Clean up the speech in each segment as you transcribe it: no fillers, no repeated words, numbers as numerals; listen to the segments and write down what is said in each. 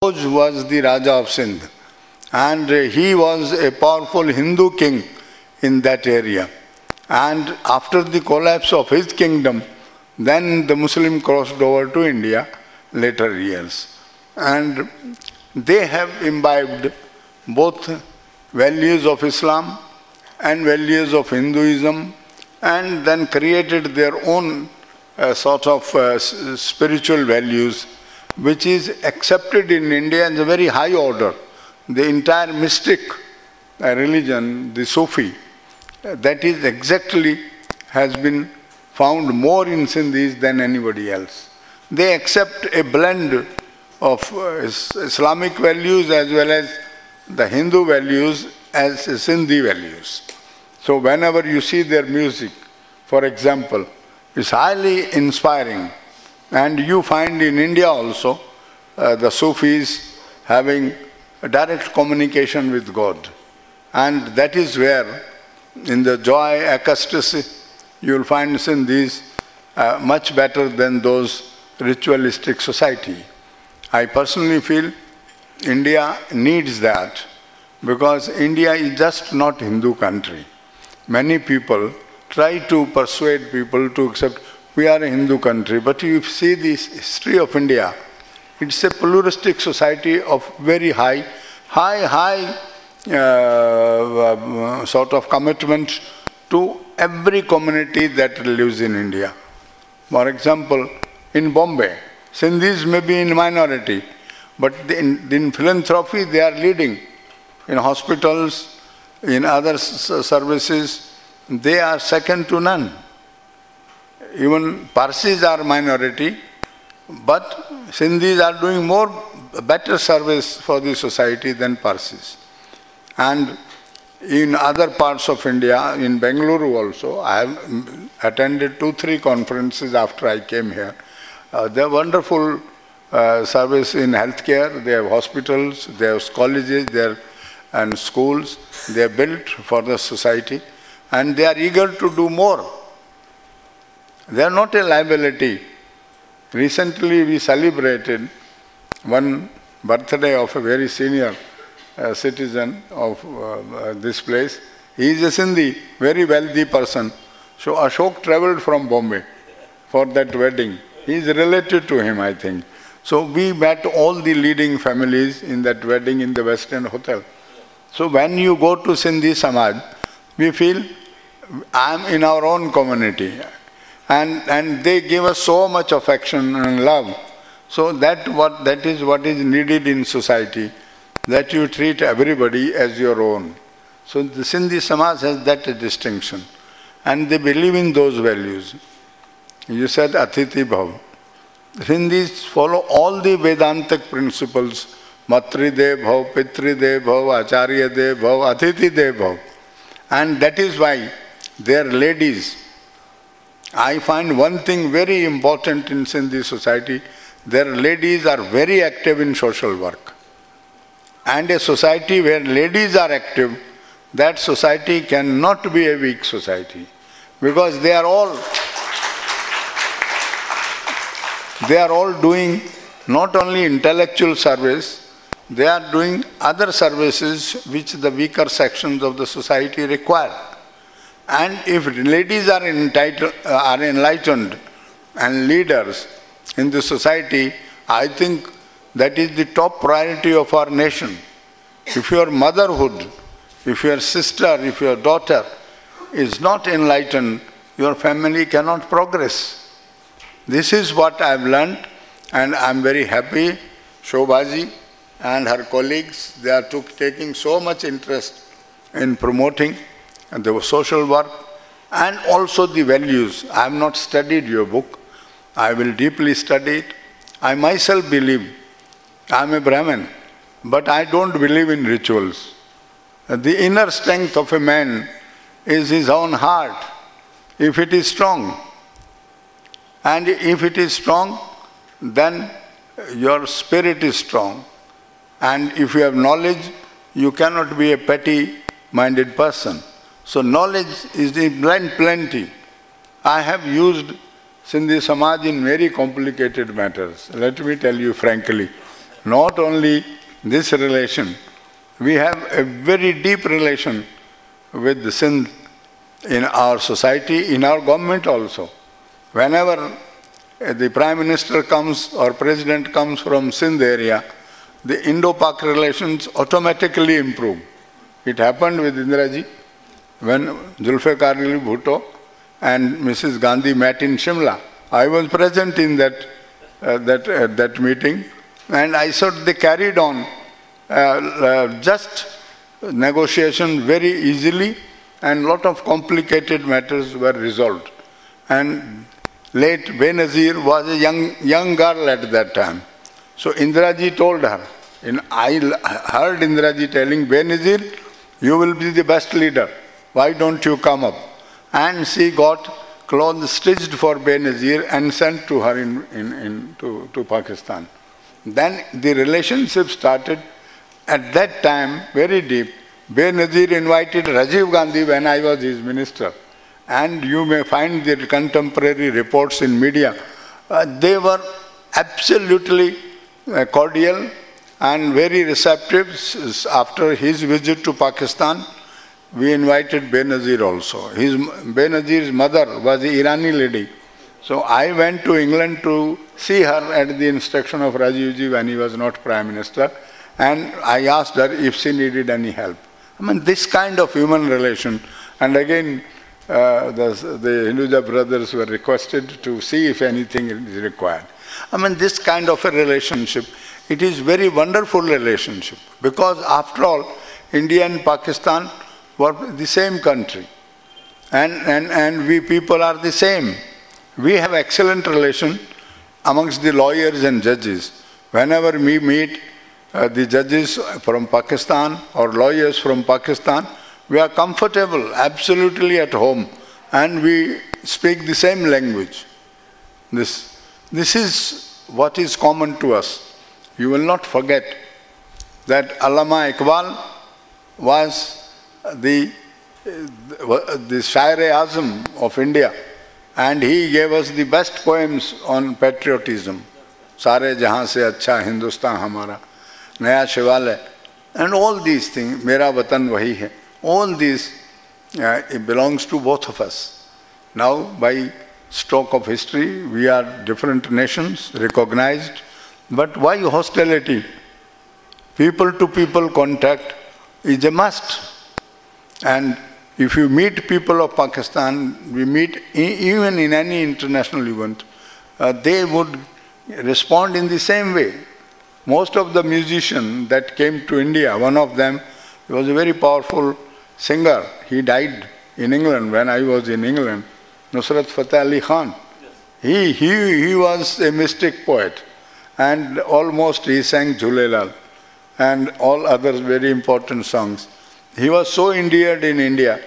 Bhoj was the Raja of Sindh, and he was a powerful Hindu king in that area. And after the collapse of his kingdom, then the Muslim crossed over to India later years. And they have imbibed both values of Islam and values of Hinduism, and then created their own sort of spiritual values, which is accepted in India as a very high order. The entire mystic religion, the Sufi, that is exactly has been found more in Sindhis than anybody else. They accept a blend of Islamic values as well as the Hindu values as Sindhi values. So whenever you see their music, for example, it's highly inspiring. And you find in India also the Sufis having a direct communication with God. And that is where, in the joy, ecstasy, you will find Sindhis much better than those ritualistic society. I personally feel India needs that, because India is just not Hindu country. Many people try to persuade people to accept we are a Hindu country, but if you see the history of India, it's a pluralistic society of very high sort of commitment to every community that lives in India. For example, in Bombay, Sindhis may be in minority, but in philanthropy they are leading. In hospitals, in other services, they are second to none. Even Parsis are minority, but Sindhis are doing better service for the society than Parsis. And in other parts of India, in Bengaluru also, I have attended 2-3 conferences after I came here. They have wonderful service in healthcare, they have hospitals, they have colleges, and schools, they are built for the society, and they are eager to do more. They are not a liability. Recently we celebrated one birthday of a very senior citizen of this place. He is a Sindhi, very wealthy person. So Ashok travelled from Bombay for that wedding. He is related to him, I think. So we met all the leading families in that wedding in the West End Hotel. So when you go to Sindhi Samaj, we feel I am in our own community. And they give us so much affection and love. So that is what is needed in society, that you treat everybody as your own. So the Sindhi Samaj has that distinction. And they believe in those values. You said Athithi Bhav. Sindhis follow all the Vedantic principles. Matri De Bhav, Pitri De Bhav, Acharya De Bhav, Athithi De Bhav. And that is why their ladies, I find one thing very important in Sindhi society, their ladies are very active in social work. And a society where ladies are active, that society cannot be a weak society. Because they are all doing not only intellectual service, they are doing other services which the weaker sections of the society require. And if ladies are enlightened and leaders in the society, I think that is the top priority of our nation. If your motherhood, if your sister, if your daughter is not enlightened, your family cannot progress. This is what I have learned, and I am very happy. Shobhaji and her colleagues, they are taking so much interest in promoting the social work and also the values. I have not studied your book. I will deeply study it. I myself believe, I am a Brahmin, but I don't believe in rituals. The inner strength of a man is his own heart, if it is strong. And if it is strong, then your spirit is strong. And if you have knowledge, you cannot be a petty-minded person. So knowledge is in plenty. I have used Sindhi Samaj in very complicated matters. Let me tell you frankly. not only this relation, we have a very deep relation with the Sindh in our society, in our government also. Whenever the Prime Minister comes or President comes from Sindh area, the Indo-Pak relations automatically improve. It happened with Indiraji when Zulfikar Ali Bhutto and Mrs. Gandhi met in Shimla. I was present in that meeting, and I saw they carried on just negotiation very easily, and lot of complicated matters were resolved. And late Benazir was a young girl at that time. So Indiraji told her, I heard Indiraji telling Benazir, you will be the best leader. Why don't you come up? And she got clothes stitched for Benazir and sent to her to Pakistan. Then the relationship started. At that time, very deep. Benazir invited Rajiv Gandhi when I was his minister. And you may find the contemporary reports in media. They were absolutely cordial and very receptive. After his visit to Pakistan, we invited Benazir also. Benazir's mother was an Irani lady. So I went to England to see her at the instruction of Rajivji when he was not Prime Minister. And I asked her if she needed any help. I mean, this kind of human relation. And again, the Hinduja brothers were requested to see if anything is required. I mean, this kind of a relationship, it is very wonderful relationship. Because after all, India and Pakistan were the same country. And we people are the same. We have excellent relation amongst the lawyers and judges. Whenever we meet the judges from Pakistan or lawyers from Pakistan, we are comfortable, absolutely at home, and we speak the same language. This is what is common to us. You will not forget that Allama Iqbal was the Shair-e-Azam of India, and he gave us the best poems on patriotism. Sare jahan se acha Hindustan hamara, Naya Shivalay, and all these things, Mera Watan Wahi hai. All these, it belongs to both of us. Now, by stroke of history, we are different nations, recognized. But why hostility? People to people contact is a must. And if you meet people of Pakistan, we meet even in any international event, they would respond in the same way. Most of the musicians that came to India, one of them, he was a very powerful singer. He died in England when I was in England, Nusrat Fateh Ali Khan. He was a mystic poet, and almost he sang Jhulelal and all other very important songs. He was so endeared in India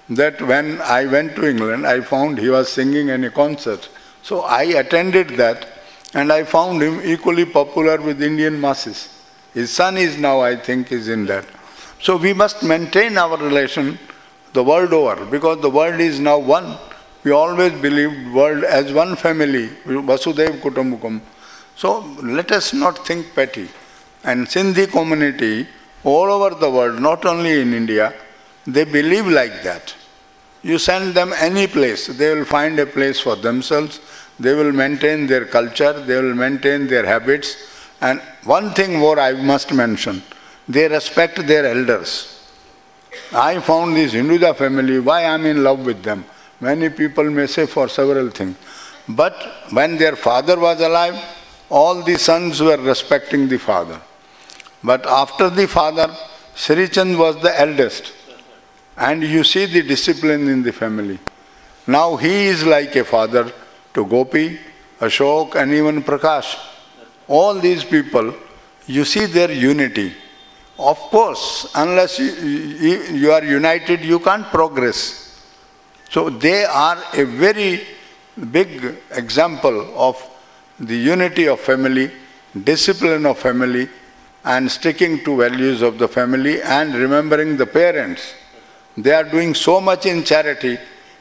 that when I went to England, I found he was singing in a concert. So I attended that, and I found him equally popular with Indian masses. His son is now, I think, is in that. So we must maintain our relation the world over, because the world is now one. We always believed world as one family, Vasudhaiva Kutumbakam. So let us not think petty. And Sindhi community all over the world, not only in India, they believe like that. You send them any place, they will find a place for themselves. They will maintain their culture, they will maintain their habits. And one thing more I must mention, they respect their elders. I found this Hinduja family, why I am in love with them. Many people may say for several things. But when their father was alive, all the sons were respecting the father. But after the father, Sri Chand was the eldest. And you see the discipline in the family. Now he is like a father to Gopi, Ashok, and even Prakash. All these people, you see their unity. Of course, unless you are united, you can't progress. So they are a very big example of the unity of family, discipline of family, and sticking to values of the family and remembering the parents. They are doing so much in charity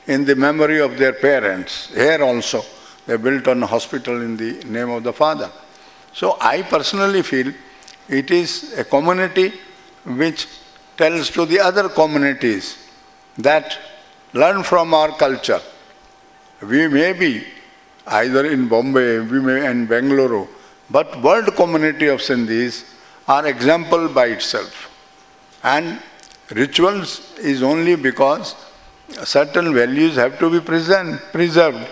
in the memory of their parents. Here also, they built a hospital in the name of the father. So I personally feel It is a community which tells to the other communities that learn from our culture. We may be either in Bombay, we may in Bengaluru, but world community of Sindhis are example by itself. And rituals is only because certain values have to be preserved.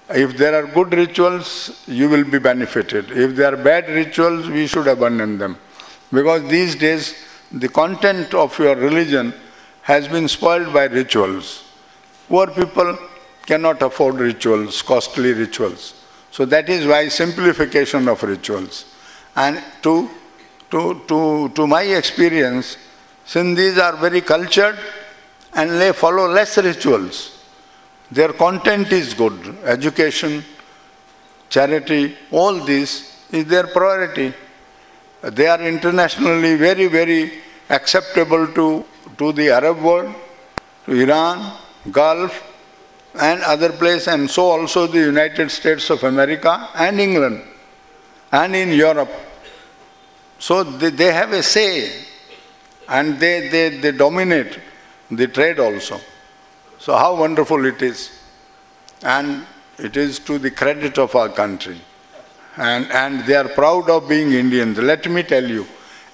If there are good rituals, you will be benefited. If there are bad rituals, we should abandon them. Because these days, the content of your religion has been spoiled by rituals. Poor people cannot afford rituals, costly rituals. So that is why simplification of rituals. And to my experience, Sindhis are very cultured and they follow less rituals. Their content is good. Education, charity, all this is their priority. They are internationally very, very acceptable to the Arab world, to Iran, Gulf, and other places, and so also the United States of America and England, and in Europe. So they have a say, and they dominate the trade also. So how wonderful it is. And it is to the credit of our country. And they are proud of being Indians. Let me tell you,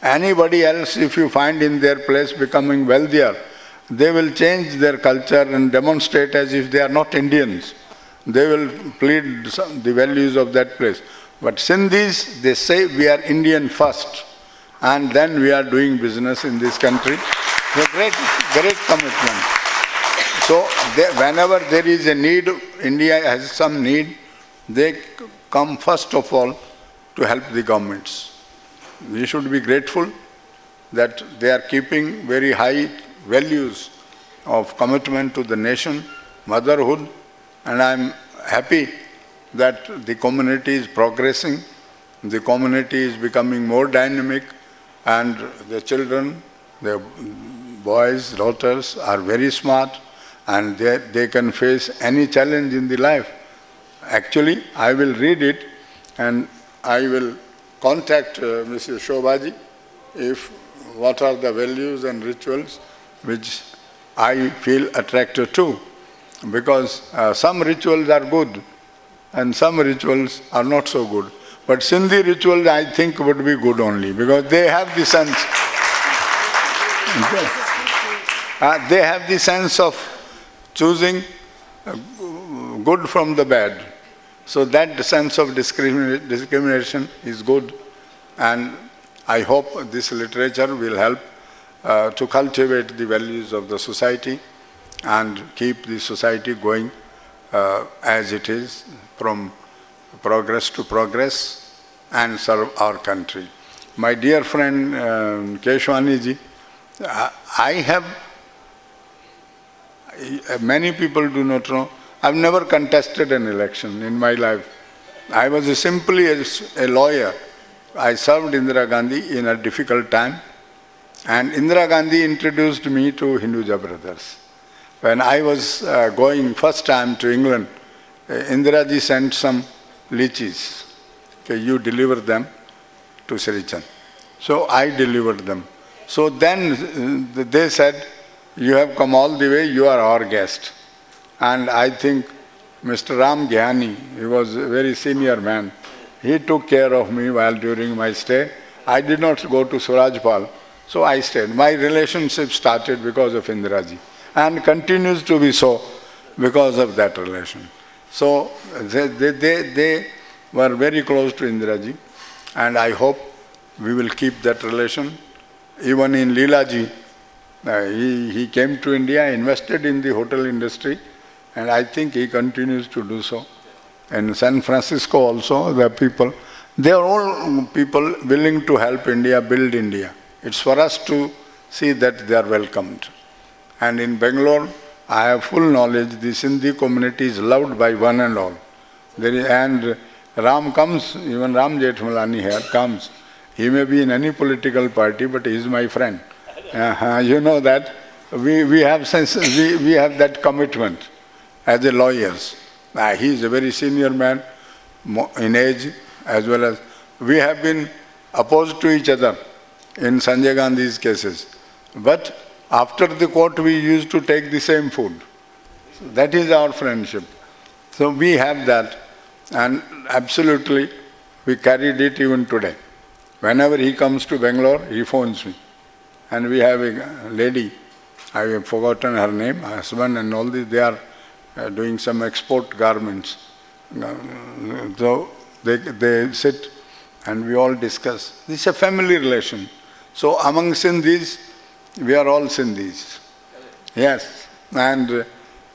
anybody else, if you find in their place becoming wealthier, they will change their culture and demonstrate as if they are not Indians. They will plead the values of that place. But Sindhis, they say we are Indian first, and then we are doing business in this country. It's a great commitment. So whenever there is a need, India has some need, they come first of all to help the governments. We should be grateful that they are keeping very high values of commitment to the nation, motherhood, and I am happy that the community is progressing, the community is becoming more dynamic, and the children, the boys, daughters are very smart, and they can face any challenge in the life. Actually, I will read it and I will contact Mrs. Shobhaji if what are the values and rituals which I feel attracted to. Because some rituals are good and some rituals are not so good. But Sindhi rituals I think would be good only because they have the sense. They have the sense of choosing good from the bad. So that sense of discrimination is good, and I hope this literature will help to cultivate the values of the society and keep the society going as it is, from progress to progress, and serve our country. My dear friend Keshwani ji, many people do not know, I've never contested an election in my life. I was simply a lawyer. I served Indira Gandhi in a difficult time, and Indira Gandhi introduced me to Hinduja Brothers. When I was going first time to England, Indira ji sent some lychees. Okay, you deliver them to Sri Chand. So I delivered them. So then they said, you have come all the way, you are our guest. And I think Mr. Ram Gyani, he was a very senior man, he took care of me while during my stay. I did not go to Surajpal, so I stayed. My relationship started because of Indiraji and continues to be so because of that relation. So they were very close to Indiraji, and I hope we will keep that relation. Even in Leelaji, he came to India, invested in the hotel industry, and I think he continues to do so. In San Francisco also, the people, they are all people willing to help India, build India. It's for us to see that they are welcomed. And in Bangalore, I have full knowledge, the Sindhi community is loved by one and all. And Ram comes, even Ram Jethmalani here comes. He may be in any political party, but he is my friend. You know that we have that commitment as a lawyers. He is a very senior man in age, as well as we have been opposed to each other in Sanjay Gandhi's cases. But after the court, we used to take the same food. So that is our friendship. So we have that, and absolutely we carried it even today. Whenever he comes to Bangalore, he phones me. And we have a lady, I have forgotten her name, her husband and all this, they are doing some export garments. So they sit and we all discuss. This is a family relation. So among Sindhis, we are all Sindhis. Yes. And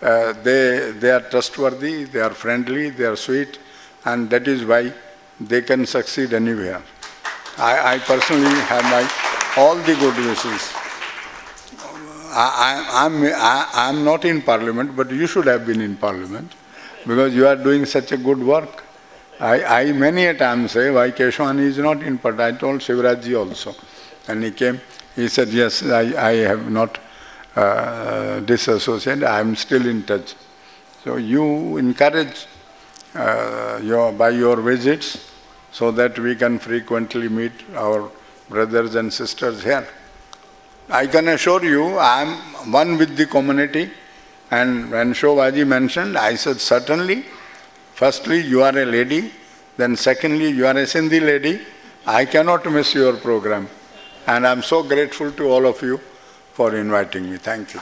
they are trustworthy, they are friendly, they are sweet, and that is why they can succeed anywhere. I personally have all the good wishes. I'm not in Parliament, but you should have been in Parliament because you are doing such a good work. I many a time say why Keshwani is not in Parliament. I told Shivrajji also. And he came, he said, yes, I have not disassociated, I am still in touch. So you encourage by your visits so that we can frequently meet our brothers and sisters here. I can assure you, I am one with the community, and when Shobhaji mentioned, I said certainly, firstly you are a lady, then secondly you are a Sindhi lady, I cannot miss your program. And I am so grateful to all of you for inviting me. Thank you.